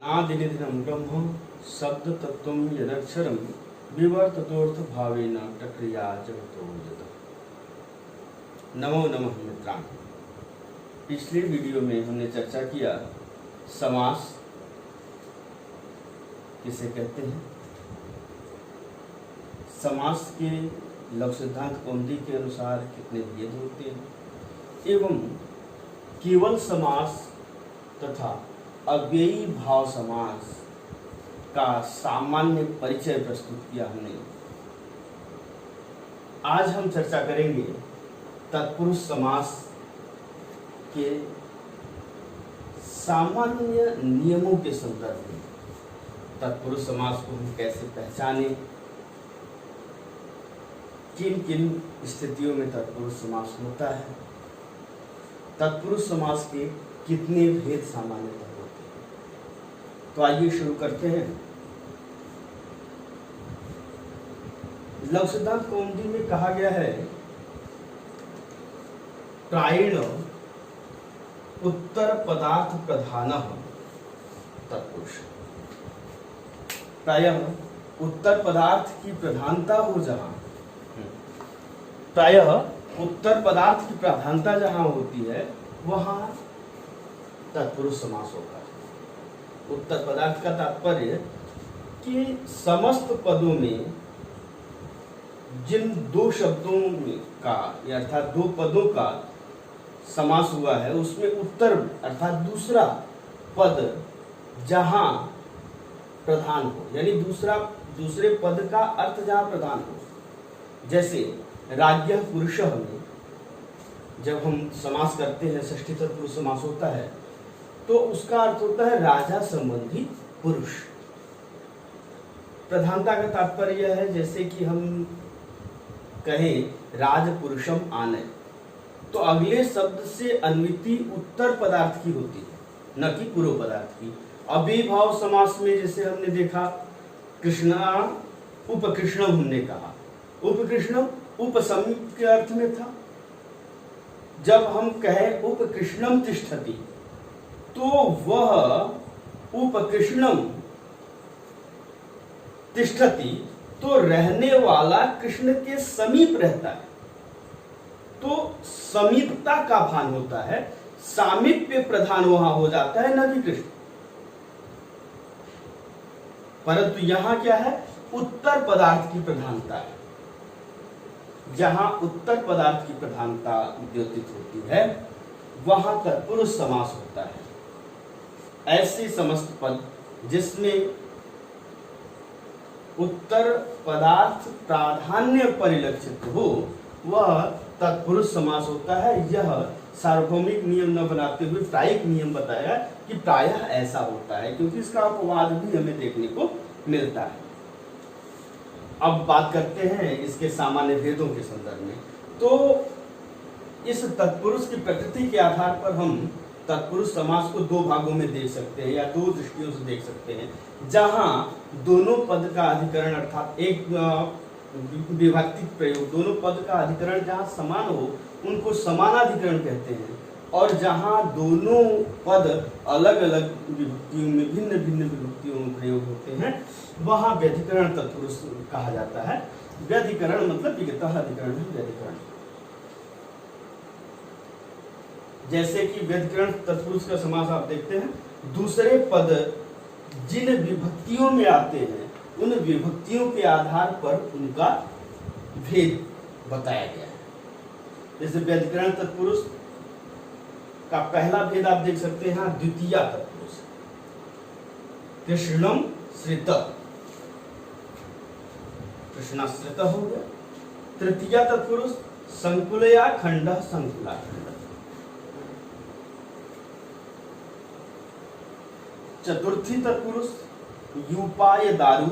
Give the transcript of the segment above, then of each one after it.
आदिनिधनं ब्रह्म शब्द तत्वं यदक्षरं विवर्ततोर्थ भावेन प्रक्रिया जगतो जगत। नमो नमः मित्राण। पिछले वीडियो में हमने चर्चा किया समास किसे कहते हैं, समास के लव सिद्धांत कौमुदी के अनुसार कितने भेद होते हैं एवं केवल समास तथा अव्ययी भाव समास का सामान्य परिचय प्रस्तुत किया हमने। आज हम चर्चा करेंगे तत्पुरुष समास के सामान्य नियमों के संदर्भ में। तत्पुरुष समास को हम कैसे पहचानें, किन किन स्थितियों में तत्पुरुष समास होता है, तत्पुरुष समास के कितने भेद सामान्यतः होते हैं। तो आइए शुरू करते हैं। लव सिद्धांत कौमुदी में कहा गया है प्रायेण उत्तर पदार्थ प्रधान तत्पुरुष। प्रायः उत्तर पदार्थ की प्रधानता हो जहां, प्रायः उत्तर पदार्थ की प्रधानता जहां होती है वहां तत्पुरुष समास होता है। उत्तर पदार्थ का तात्पर्य कि समस्त पदों में जिन दो शब्दों में का अर्थात दो पदों का समास हुआ है उसमें उत्तर अर्थात दूसरा पद जहां प्रधान हो, यानी दूसरे पद का अर्थ जहां प्रधान हो। जैसे राज्ञः पुरुषः में जब हम समास करते हैं षष्ठी तत्पुरुष समास होता है तो उसका अर्थ होता है राजा संबंधी पुरुष। प्रधानता का तात्पर्य है जैसे कि हम कहें राजपुरुषम आनय, तो अगले शब्द से अन्विति उत्तर पदार्थ की होती है, न कि पूर्व पदार्थ की। अव्ययीभाव समास में जैसे हमने देखा कृष्णा उपकृष्णम हमने कहा, उपकृष्णम उपसमीप के अर्थ में था। जब हम कहें उपकृष्णम तिष्ठति तो वह उपकृष्णम तिष्ठति तो रहने वाला कृष्ण के समीप रहता है, तो समीपता का भान होता है, सामीप्य प्रधान वहां हो जाता है, न कि कृष्ण। परंतु यहां क्या है, उत्तर पदार्थ की प्रधानता है। जहां उत्तर पदार्थ की प्रधानता द्योतित होती है वहां तत्पुरुष समास होता है। ऐसे समस्त पद जिसमें उत्तर पदार्थ प्राधान्य परिलक्षित हो वह तत्पुरुष समास होता है। यह सार्वभौमिक नियम न बनाते हुए प्रायिक नियम बताया कि प्रायः ऐसा होता है, क्योंकि इसका अपवाद भी हमें देखने को मिलता है। अब बात करते हैं इसके सामान्य भेदों के संदर्भ में। तो इस तत्पुरुष की प्रकृति के आधार पर हम तत्पुरुष समास को दो भागों में देख सकते हैं या दो दृष्टियों से देख सकते हैं। जहां दोनों पद का अधिकरण अर्थात एक विभक्ति प्रयोग, दोनों पद का अधिकरण जहां समान हो उनको समानाधिकरण कहते हैं, और जहां दोनों पद अलग अलग विभक्तियों में भिन्न भिन्न विभक्तियों में प्रयोग होते हैं वहां व्यधिकरण तत्पुरुष कहा जाता है। व्यधिकरण मतलब विगतः अधिकरण है व्यधिकरण। जैसे कि व्यधिकरण तत्पुरुष का समास आप देखते हैं, दूसरे पद जिन विभक्तियों में आते हैं उन विभक्तियों के आधार पर उनका भेद बताया गया है। जैसे व्यधिकरण तत्पुरुष का पहला भेद आप देख सकते हैं द्वितीया तत्पुरुष, कृष्णम श्रित, कृष्णाश्रित हो गया। तृतीया तत्पुरुष संकुलया खंड संकुला खंड। चतुर्थी तत्पुरुष यूपाय दारु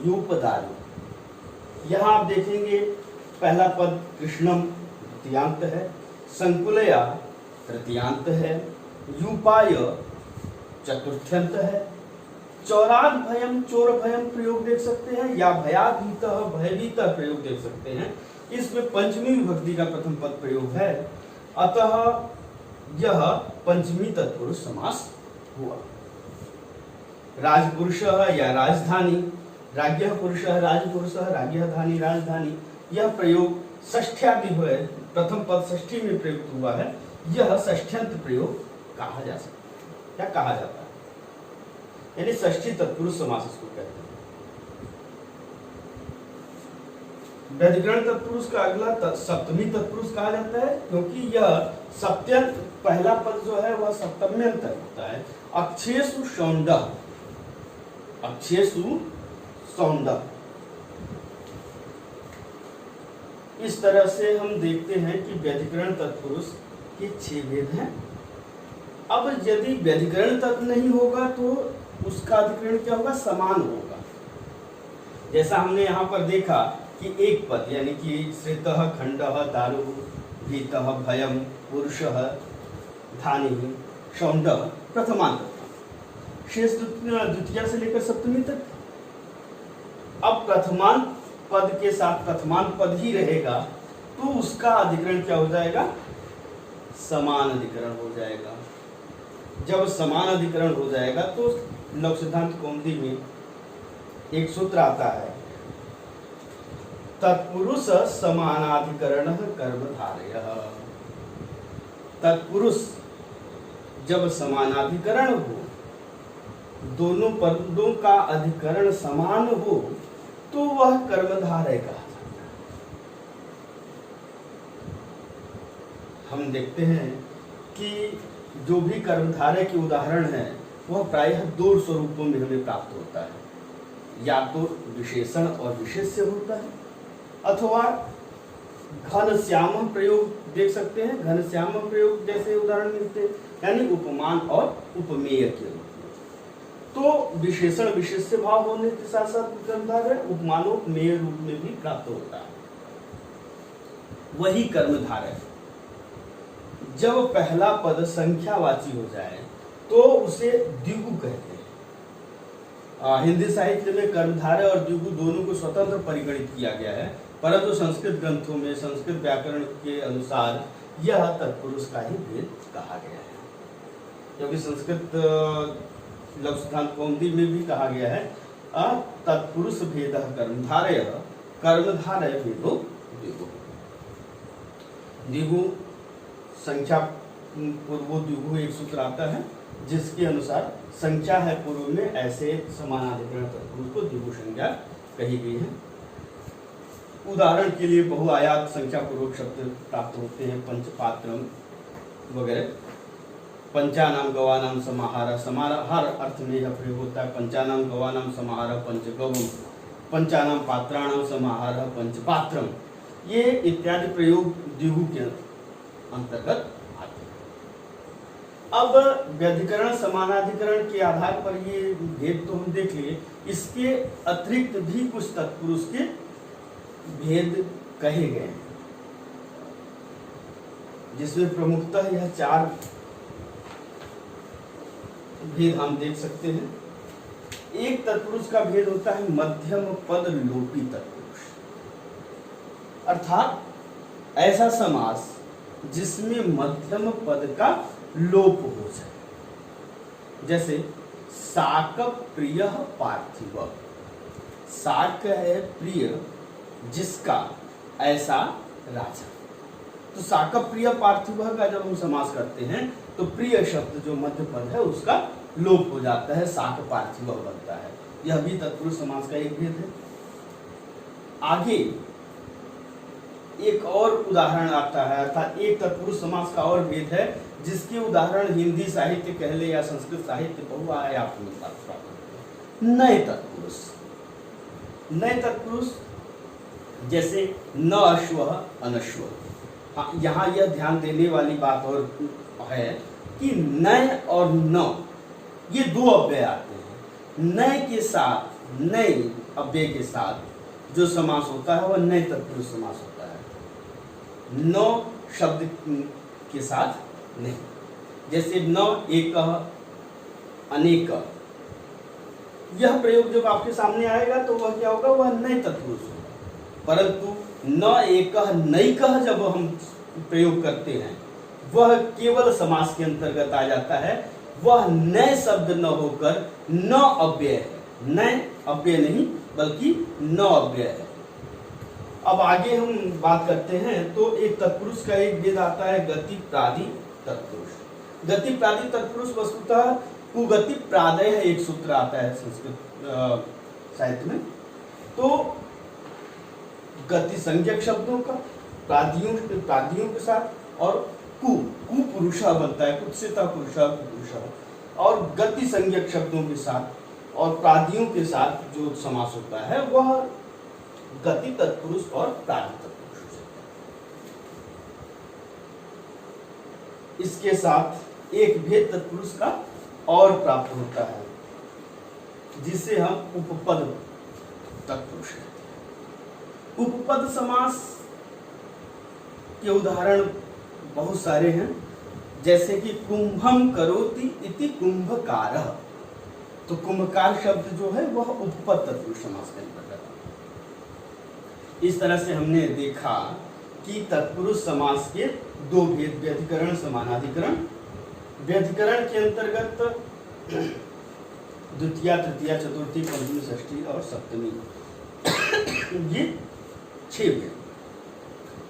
यूप दारु। यहां आप देखेंगे पहला पद कृष्णम द्वितीयांत है, संकुलया तृतीयांत है, यूपाय चतुर्थ्यंत है। चौराद भयम चोर भयम प्रयोग देख सकते हैं, या भयाभीत भयभीत प्रयोग देख सकते हैं। इसमें पंचमी विभक्ति का प्रथम पद प्रयोग है, अतः यह पंचमी तत्पुरुष समास हुआ। राजपुरुषः या राजधानी, राज्ञः पुरुषः राजपुरुषः, राज्ञः धानी राजधानी। यह प्रयोग षष्ठ्यादि है, प्रथम पद षष्ठी में प्रयुक्त हुआ है, यह षष्ठ्यंत प्रयोग कहा जा सकता है। क्या कहा जाता है? यानी षष्ठी तत्पुरुष समास इसको कहते हैं। व्यधिकरण तत्पुरुष का अगला सप्तमी तत्पुरुष कहा जाता है, क्योंकि यह सप्त्यंत, पहला पद जो है वह सप्तम्यंत होता है। अक्षेषु सौंदः, अक्षेषु सौंदः। इस तरह से हम देखते हैं कि व्यधिकरण तत्पुरुष के 6 भेद हैं। अब यदि व्यधिकरण तत्व नहीं होगा तो उसका अधिकरण क्या होगा? समान होगा। जैसा हमने यहाँ पर देखा कि एक पद यानी कि श्रितः खंडः दारु भीतः भयम पुरुषः धानी सौंदः प्रथमांत, शेष द्वितीय से लेकर सप्तमी तक। अब प्रथमांत पद के साथ प्रथमांत पद ही रहेगा तो उसका अधिकरण क्या हो जाएगा? समान अधिकरण हो जाएगा। जब समान अधिकरण हो जाएगा तो लघु सिद्धांत कौमुदी में एक सूत्र आता है, तत्पुरुष समानाधिकरण कर्मधारयः। तत्पुरुष जब समानाधिकरण हो, दोनों पदों का अधिकरण समान हो, तो वह कर्मधारय कहा जाता है। हम देखते हैं कि जो भी कर्मधारय के उदाहरण है वह प्रायः 2 स्वरूपों में हमें प्राप्त होता है, या तो विशेषण और विशेष्य होता है, अथवा घनश्याम प्रयोग देख सकते हैं। घनश्याम प्रयोग जैसे उदाहरण मिलते हैं, यानी उपमान और उपमेय के रूप में। तो विशेषण विशेष्य भाव होने के साथ साथ कर्मधारय उपमानोपमेय रूप में भी प्राप्त होता है। वही कर्मधारय जब पहला पद संख्यावाची हो जाए तो उसे द्विगु कहते हैं। हिंदी साहित्य में कर्मधारय और द्विगु दोनों को स्वतंत्र परिगणित किया गया है, परंतु संस्कृत ग्रंथों में संस्कृत व्याकरण के अनुसार यह तत्पुरुष का ही भेद कहा गया है। क्योंकि संस्कृत लघु सिद्धांत कौमुदी में भी कहा गया है, तत्पुरुष भेदः कर्मधारयः, कर्मधारय भेदो द्विगु। द्विगु संख्या पूर्वो द्विगु एक सूत्र आता है जिसके अनुसार संख्या है पूर्व में, ऐसे समानाधिकरण तत्पुरुष को द्विगु संज्ञा कही गई है। उदाहरण के लिए बहुआयात संख्या पूर्वक शब्द प्राप्त होते हैं, पंचपात्रम वगैरह। पंचानाम गवानाम समाहार, समाहार अर्थ में यह प्रयोग होता है। पंचानाम गवानाम समाहार पंचगवम, पंचानाम पात्राणाम समाहार पंचपात्रम, ये इत्यादि प्रयोग द्विगु के अंतर्गत आते हैं। अब व्यधिकरण समानाधिकरण के आधार पर ये भेद तो हम देख लिए, इसके अतिरिक्त भी कुछ तत्पुरुष के भेद कहे गए हैं, जिसमें प्रमुखतः यह 4 भेद हम देख सकते हैं। एक तत्पुरुष का भेद होता है मध्यम पद लोपी तत्पुरुष, अर्थात ऐसा समास जिसमें मध्यम पद का लोप हो जाए। जैसे साक प्रिय पार्थिव, साक है प्रिय जिसका ऐसा राजा। तो साक प्रिय पार्थिव का जब हम समास करते हैं तो प्रिय शब्द जो मध्य पद है उसका लोप हो जाता है, साक पार्थिव बनता है। यह भी तत्पुरुष समास का एक भेद है। आगे एक और उदाहरण आता है, अर्थात एक तत्पुरुष समास का और भेद है जिसके उदाहरण हिंदी साहित्य कह ले या संस्कृत साहित्य बहुआयात में प्राप्त होते हैं। नए तत्पुरुष, नए तत्पुरुष जैसे न अश्व अनश्व। हाँ, यहाँ यह ध्यान देने वाली बात और है कि नय और न ये 2 अव्यय आते हैं। नय के साथ, नय अव्यय के साथ जो समास होता है वह नए तत्पुरुष समास होता है, न शब्द के साथ नहीं। जैसे न एक अनेक, यह प्रयोग जब आपके सामने आएगा तो वह क्या होगा? वह नए तत्पुरुष होगा। परंतु न एक नैकः जब हम प्रयोग करते हैं वह केवल समास के अंतर्गत आ जाता है, वह नए शब्द न होकर न अव्यय है। नए अव्यय नहीं बल्कि न अव्यय है। अब आगे हम बात करते हैं तो एक तत्पुरुष का एक वेद आता है गति प्रादि तत्पुरुष। गति प्रादि तत्पुरुष वस्तुतः कुगति प्रादय है, एक सूत्र आता है संस्कृत साहित्य में। तो गति संज्ञक शब्दों का प्रादियों के साथ और कुपुरुषा बनता है, कुत्सिता पुरुषा कुपुरुषा, और गति संज्ञक शब्दों के साथ और प्रादियों के साथ जो समास होता है वह गति तत्पुरुष और प्रादि तत्पुरुष हो सकता है। इसके साथ एक भेद तत्पुरुष का और प्राप्त होता है जिसे हम उपपद तत्पुरुष कहते हैं। उपपद समास के उदाहरण बहुत सारे हैं, जैसे कि कुंभम करोति इति कुंभकारः। तो कुंभकार शब्द जो है वह उपपद तत्पुरुष समास के अंतर्गत आता है। इस तरह से हमने देखा कि तत्पुरुष समास के दो भेद, व्यधिकरण समानाधिकरण। व्यधिकरण के अंतर्गत द्वितीया तृतीया चतुर्थी पंचमी षष्ठी और सप्तमी ये 6 भेद,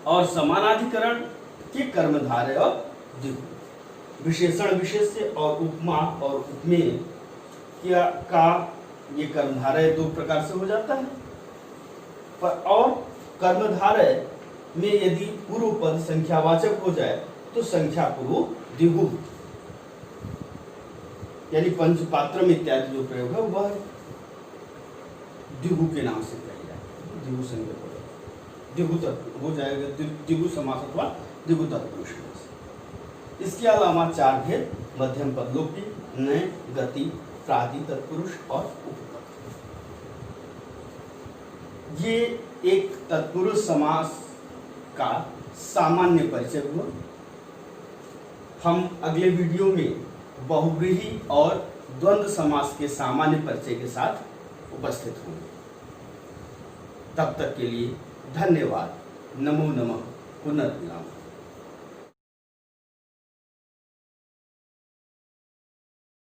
और समानाधिकरण के कर्मधारय और द्विगु। विशेषण विशेष्य और उपमा और उपमेय का ये कर्मधारय 2 प्रकार से हो जाता है। और कर्मधारय में यदि पूर्व पद संख्यावाचक हो जाए तो संख्या पूर्व द्विगु, यानी पंचपात्रम इत्यादि जो प्रयोग है वह द्विगु के नाम से किया जाए, द्विगु संज्ञक हो जाएगा, द्विगु तत्पुरुष हो जाएगा, द्विगु समास अथवा द्विगु तत्पुरुष समास। इसके अलावा 4 भेद, मध्यम पदलोपी, नए, गति, प्रादि तत्पुरुष और उपपद। ये एक तत्पुरुष समास का सामान्य परिचय हुआ। हम अगले वीडियो में बहुव्रीहि और द्वंद्व समास के सामान्य परिचय के साथ उपस्थित होंगे। तब तक के लिए धन्यवाद। नमो नमः। पुनर्मिलामः।